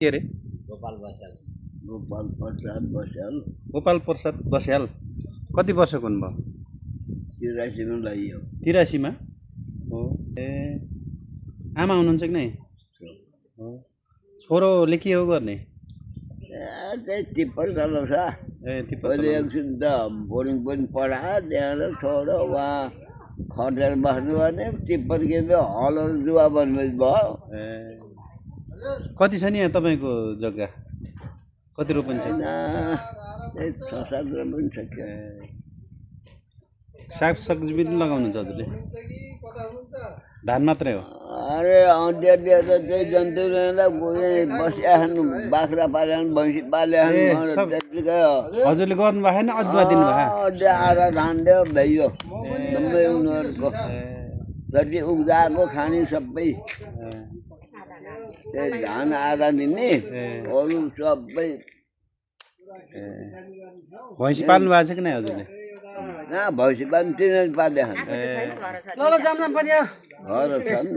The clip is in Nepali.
के अरे गोपाल बस्याल गोपाल प्रसाद बस्याल गोपाल प्रसाद बस्याल कति वर्षको हुनुभयो 83 मा लाइयो 83 मा हो ए आमा हुनुहुन्छ कि नै हो छोरोले के हो गर्ने त्यही टिप्पर चलाउँछ ए टिप्पर अहिले एकछिन त बोर्डिङ पनि पढायो त्यहाँबाट छोडो उहाँ खटेर बस्नु भने टिप्पर के हलहरू जुवा बन्दै भयो ए कति छ नि यहाँ तपाईँको जग्गा कति रोपन छ 6-7 पनि छ क्या साग सब्जी पनि लगाउनुहुन्छ हजुरले धान मात्रै हो अरे त्यहाँ त त्यही जन्तुलाई बसिया बाख्रा पाले भैँसी पाले त्यतिकै हो हजुरले गर्नुभएको छैन अदुवा दिनुभएको आधा धान दियो भइयो जम्मै उनीहरूको जति उब्जाएको खाने सबै त्यही धान आधा दिने अरू सबै भैँसी पाल्नु भएको छ कि नै हजुरले भैँसी पनि तिनीहरू पाले घर छन्